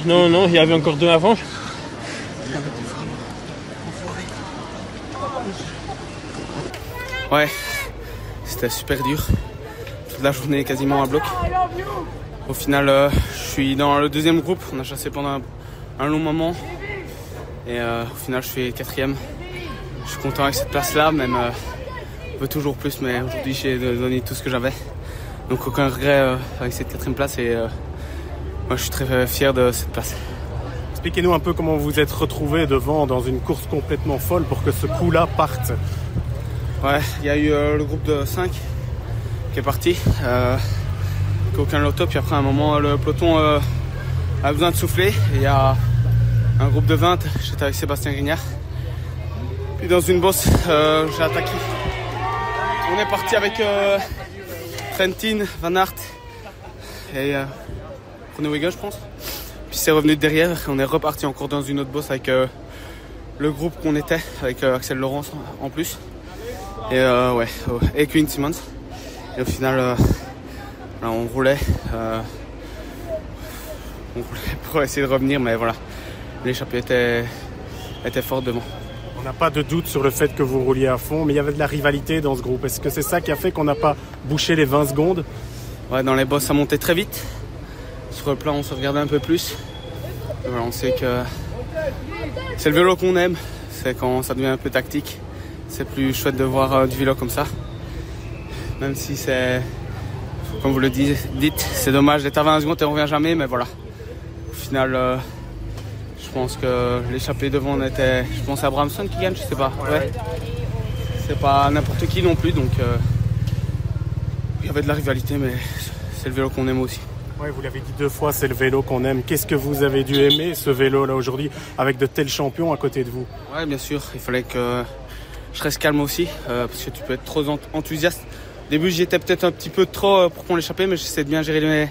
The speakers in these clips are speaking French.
Non, non, il y avait encore 2 avant. Ouais, c'était super dur. Toute la journée quasiment à bloc. Au final, je suis dans le 2e groupe. On a chassé pendant un long moment. Et au final, je fais 4e. Je suis content avec cette place-là, même un peu toujours plus. Mais aujourd'hui, j'ai donné tout ce que j'avais. Donc aucun regret avec cette 4e place. Et moi, je suis très fier de cette place. Expliquez-nous un peu comment vous vous êtes retrouvé devant dans une course complètement folle pour que ce coup-là parte. Ouais, il y a eu le groupe de 5 qui est parti, qu'aucun l'auto, puis après à un moment le peloton a besoin de souffler. Il y a un groupe de 20, j'étais avec Sébastien Grignard. Puis dans une bosse, j'ai attaqué. On est parti avec Trentin, Van Aert et Groenewegen, je pense. Puis c'est revenu de derrière et on est reparti encore dans une autre bosse avec le groupe qu'on était, avec Axel Laurence en plus. Et ouais, et Quinn Simmons. Et au final, on roulait pour essayer de revenir, mais voilà, l'échappée était forte devant. On n'a pas de doute sur le fait que vous rouliez à fond, mais il y avait de la rivalité dans ce groupe. Est-ce que c'est ça qui a fait qu'on n'a pas bouché les 20 secondes? Ouais, dans les bosses, ça montait très vite. Sur le plat, on se regardait un peu plus. Et voilà, on sait que c'est le vélo qu'on aime. C'est quand ça devient un peu tactique. C'est plus chouette de voir du vélo comme ça. Même si c'est, comme vous le dites, c'est dommage d'être à 20 secondes et on revient jamais, mais voilà. Au final, je pense que l'échappée devant, on était, je pense à Bramson qui gagne, je sais pas. Ouais. C'est pas n'importe qui non plus, donc il y avait de la rivalité, mais c'est le vélo qu'on aime aussi. Ouais, vous l'avez dit 2 fois, c'est le vélo qu'on aime. Qu'est-ce que vous avez dû aimer, ce vélo-là, aujourd'hui, avec de tels champions à côté de vous? Ouais, bien sûr, il fallait que je reste calme aussi, parce que tu peux être trop enthousiaste. Au début, j'y étais peut-être un petit peu trop pour qu'on l'échappait, mais j'essaie de bien gérer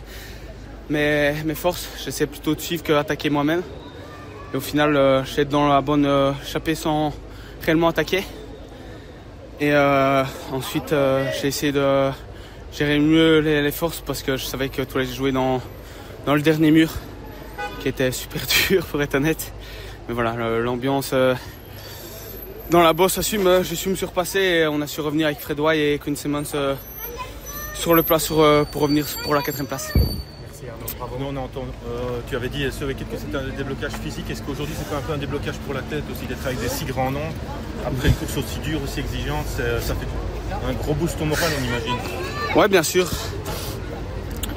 mes forces. J'essaie plutôt de suivre qu'attaquer moi-même. Et au final, j'étais dans la bonne échappée sans réellement attaquer. Et ensuite, j'ai essayé de gérer mieux les forces parce que je savais que tout allait jouer dans le dernier mur, qui était super dur pour être honnête. Mais voilà, l'ambiance dans la bosse j'ai su me surpasser et on a su revenir avec Fred Way et Quinn Simmons sur le plat pour revenir pour la 4e place. Merci Arnaud, bravo. Nous on entend, tu avais dit sur l'équipe que c'était un déblocage physique. Est-ce qu'aujourd'hui c'est pas un peu un déblocage pour la tête aussi d'être avec des si grands noms après une course aussi dure, aussi exigeante? Ça fait un gros boost au moral, on imagine. Ouais, bien sûr.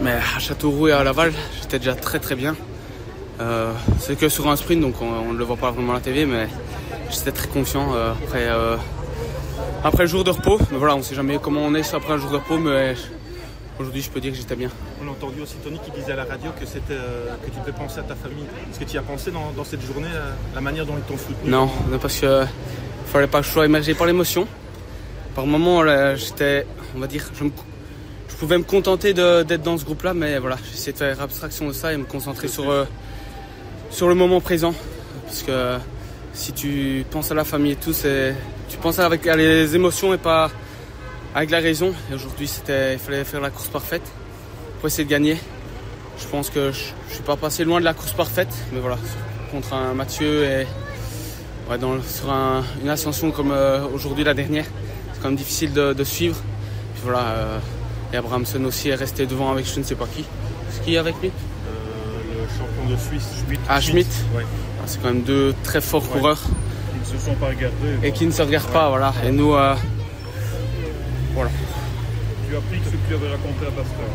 Mais à Châteauroux et à Laval, j'étais déjà très bien. C'est que sur un sprint, donc on ne le voit pas vraiment à la TV, mais j'étais très confiant après le jour de repos. Mais voilà, on ne sait jamais comment on est après un jour de repos, mais aujourd'hui je peux dire que j'étais bien. On a entendu aussi Tony qui disait à la radio que tu devais penser à ta famille. Est-ce que tu y as pensé dans cette journée, la manière dont ils t'ont soutenu? Non, parce qu'il ne fallait pas que je sois émergé par l'émotion. Par moments, j'étais, on va dire, je pouvais me contenter d'être dans ce groupe-là, mais voilà, j'essaie de faire abstraction de ça et me concentrer sur le moment présent. Parce que si tu penses à la famille et tout, tu penses avec les émotions et pas avec la raison. Et aujourd'hui, il fallait faire la course parfaite pour essayer de gagner. Je pense que je ne suis pas passé loin de la course parfaite, mais voilà, contre un Mathieu et ouais, sur une ascension comme aujourd'hui la dernière, c'est quand même difficile de suivre. Puis voilà, et Abramson aussi est resté devant avec je ne sais pas qui. C'est qui avec lui? Le champion de Suisse, Schmitt. Ah, Schmitt. Ouais. C'est quand même 2 très forts coureurs. Qui ne se sont pas regardés. Et qui ne se regardent pas, voilà. Et nous, voilà. Tu as appris ce que tu avais raconté à Pasteur,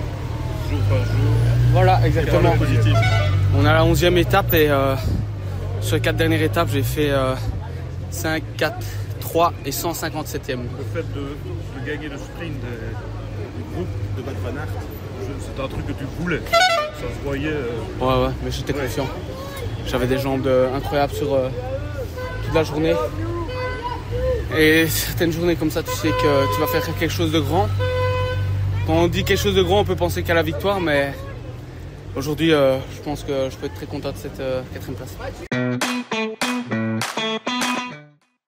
jour par jour. Voilà, exactement. Positif. On est à la 11e étape et sur les 4 dernières étapes, j'ai fait 5, 4, 3 et 157e. Le fait de gagner le sprint du groupe de Bad Van Aert, c'est un truc que tu voulais. Ça se voyait. Ouais, mais j'étais confiant. J'avais des jambes incroyables sur toute la journée. Et certaines journées comme ça, tu sais que tu vas faire quelque chose de grand. Quand on dit quelque chose de grand, on peut penser qu'à la victoire, mais aujourd'hui, je pense que je peux être très content de cette 4e place.